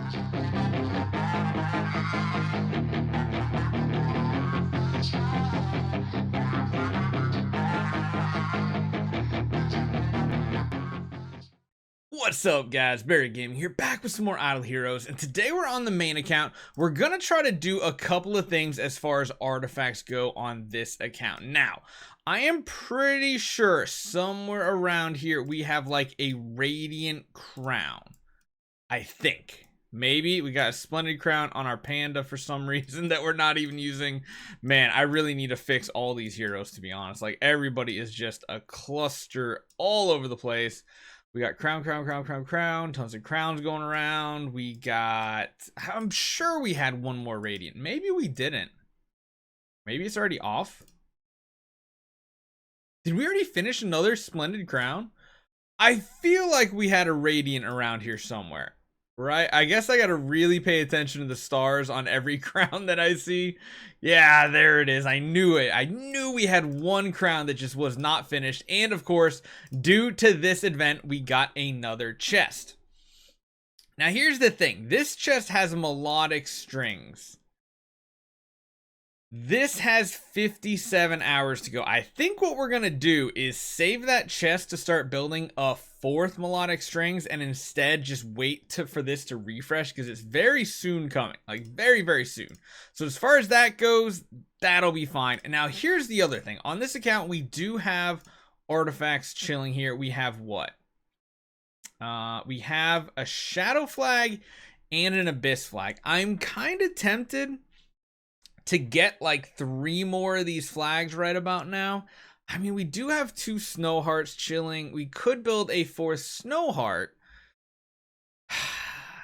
What's up, guys? Barry Gaming here, back with some more Idle Heroes, and today we're on the main account. We're gonna try to do a couple of things as far as artifacts go on this account. Now, I am pretty sure somewhere around here we have like a Radiant Crown. I think. Maybe we got a Splendid Crown on our Panda for some reason that we're not even using. Man, I really need to fix all these heroes, to be honest. Like, everybody is just a cluster all over the place. We got crown, tons of crowns going around. We got, I'm sure we had one more Radiant. Maybe we didn't. Maybe it's already off. Did we already finish another Splendid Crown? I feel like we had a Radiant around here somewhere, right? I guess I gotta really pay attention to the stars on every crown that I see. Yeah, there it is. I knew it. I knew we had one crown that just was not finished. And of course, due to this event, we got another chest. Now here's the thing. This chest has melodic strings. This has 57 hours to go. I think what we're gonna do is save that chest to start building a fourth melodic strings, and instead just wait for this to refresh, because it's very soon coming, like very soon. So as far as that goes, that'll be fine. And now here's the other thing. On this account, we do have artifacts chilling here. We have what? We have a shadow flag and an abyss flag. I'm kind of tempted to get like 3 more of these flags right about now. I mean, we do have 2 snow hearts chilling. We could build a 4th snow heart.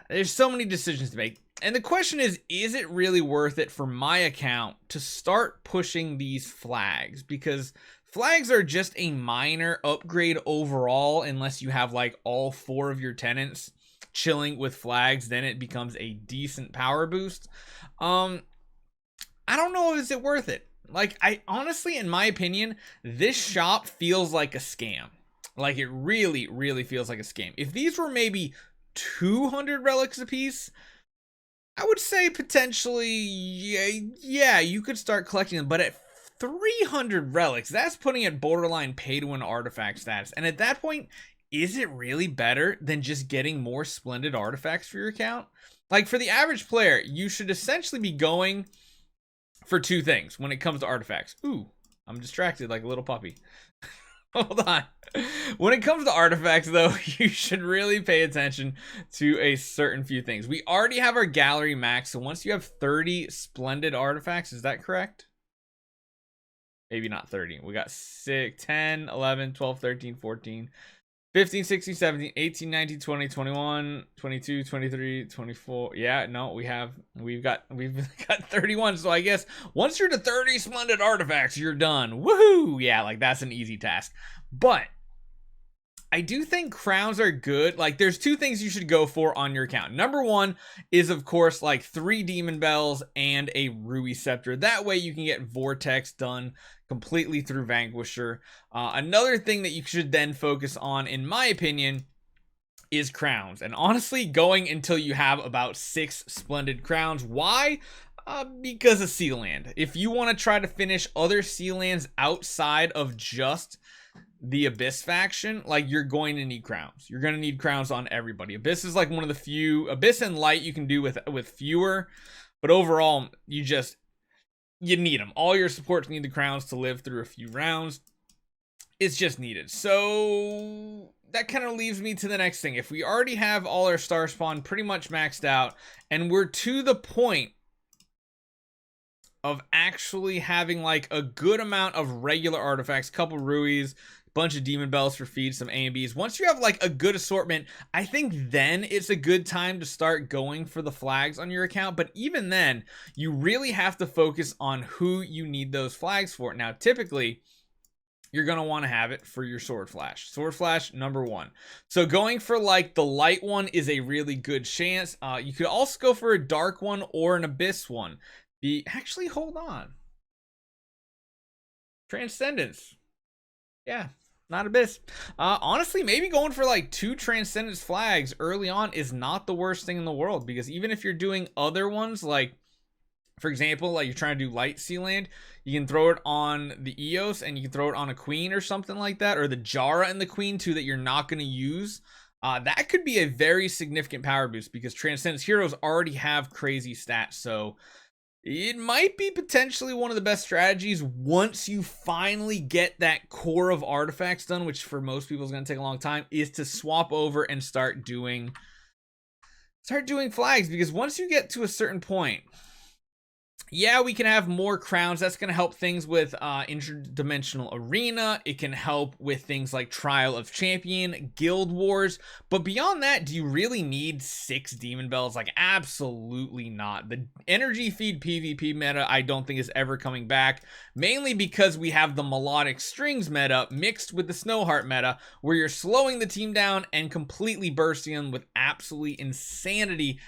There's so many decisions to make. And the question is it really worth it for my account to start pushing these flags? Because flags are just a minor upgrade overall, unless you have like all 4 of your tenants chilling with flags, then it becomes a decent power boost. I don't know if it's worth it. Like, I honestly, in my opinion, this shop feels like a scam. Like, it really feels like a scam. If these were maybe 200 relics apiece, I would say potentially, yeah, you could start collecting them. But at 300 relics, that's putting it borderline pay-to-win artifact status. And at that point, is it really better than just getting more splendid artifacts for your account? Like, for the average player, you should essentially be going for 2 things when it comes to artifacts. Ooh, I'm distracted like a little puppy. Hold on. When it comes to artifacts, though, you should really pay attention to a certain few things. We already have our gallery max, so once you have 30 splendid artifacts, is that correct? Maybe not 30. We got 6, 10, 11, 12, 13, 14, 15, 16, 17, 18, 19, 20, 21, 22, 23, 24. Yeah, no, we've got 31. So I guess once you're to 30 splendid artifacts, you're done. Woohoo! Yeah, like that's an easy task. But I do think crowns are good. Like, there's 2 things you should go for on your account. Number 1 is, of course, like 3 demon bells and a Ruyi scepter. That way you can get Vortex done completely through Vanquisher. Another thing that you should then focus on, in my opinion, is crowns. And honestly, going until you have about 6 splendid crowns. Why? Because of Sea Land. If you want to try to finish other Sea Lands outside of just the Abyss faction, like, you're going to need crowns. You're going to need crowns on everybody. Abyss is like one of the few, Abyss and Light you can do with fewer, but overall you need them. All your supports need the crowns to live through a few rounds. It's just needed. So that kind of leaves me to the next thing. If we already have all our star spawn pretty much maxed out, and we're to the point of actually having like a good amount of regular artifacts, couple Ruis, bunch of demon bells for feed, some A and Bs. Once you have like a good assortment, I think then it's a good time to start going for the flags on your account. But even then, you really have to focus on who you need those flags for. Now, typically, you're going to want to have it for your sword flash. Sword flash, number 1. So going for like the light one is a really good chance. You could also go for a dark one or an abyss one. Actually, hold on. Transcendence. Yeah. Not abyss. Honestly, maybe going for like 2 Transcendence flags early on is not the worst thing in the world, because even if you're doing other ones, like for example, like you're trying to do light sea land, you can throw it on the Eos and you can throw it on a queen or something like that, or the Jara and the queen too that you're not going to use. That could be a very significant power boost because Transcendence heroes already have crazy stats. So it might be potentially one of the best strategies once you finally get that core of artifacts done, which for most people is going to take a long time, is to swap over and start doing flags. Because once you get to a certain point, yeah, we can have more crowns. That's going to help things with interdimensional arena. It can help with things like Trial of Champion, Guild Wars. But beyond that, do you really need 6 Demon Bells? Like, absolutely not. The energy feed PvP meta, I don't think is ever coming back. Mainly because we have the Melodic Strings meta mixed with the Snowheart meta, where you're slowing the team down and completely bursting them with absolutely insane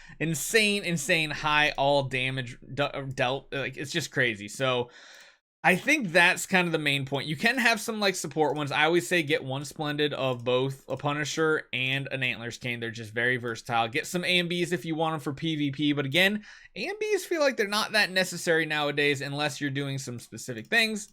high all damage dealt. Like, it's just crazy. So I think that's kind of the main point. You can have some like support ones. I always say get one Splendid of both a Punisher and an Antlers Cane. They're just very versatile. Get some AMBs if you want them for PvP, but again, AMBs feel like they're not that necessary nowadays unless you're doing some specific things.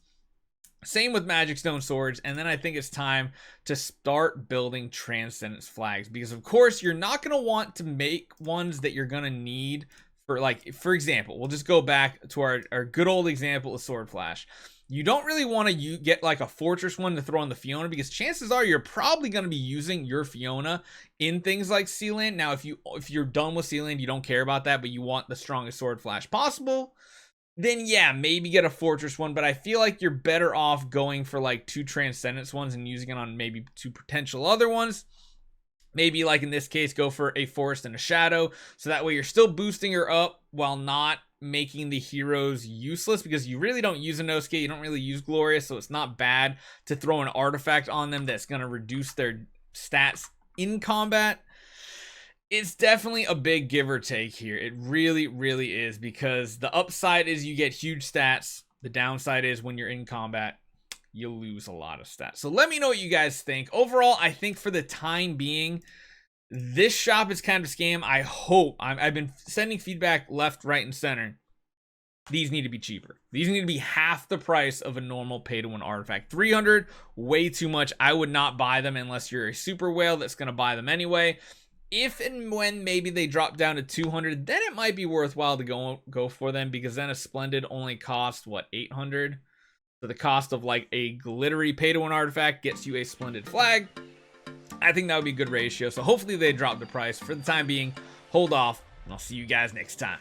Same with Magic Stone Swords. And then I think it's time to start building Transcendence flags, because of course you're not going to want to make ones that you're going to need for, like, for example, we'll just go back to our good old example of Sword Flash. You don't really want to get like a Fortress one to throw on the Fiona, because chances are you're probably going to be using your Fiona in things like Sealand. Now, if you're done with Sealand, you don't care about that, but you want the strongest Sword Flash possible, then yeah, maybe get a Fortress one. But I feel like you're better off going for like 2 Transcendence ones and using it on maybe 2 potential other ones. Maybe, like in this case, go for a Forest and a Shadow, so that way you're still boosting her up while not making the heroes useless, because you really don't use a Inosuke, you don't really use Glorious, so it's not bad to throw an artifact on them that's going to reduce their stats in combat. It's definitely a big give or take here. It really is, because the upside is you get huge stats. The downside is when you're in combat, you lose a lot of stats. So let me know what you guys think. Overall, I think for the time being, this shop is kind of a scam. I hope, I've been sending feedback left, right, and center. These need to be cheaper. These need to be half the price of a normal pay-to-win artifact. 300, way too much. I would not buy them unless you're a super whale that's going to buy them anyway. If and when maybe they drop down to 200, then it might be worthwhile to go for them, because then a Splendid only costs, what, 800? So the cost of like a glittery pay-to-win artifact gets you a Splendid flag. I think that would be a good ratio. So hopefully they drop the price. For the time being, hold off, and I'll see you guys next time.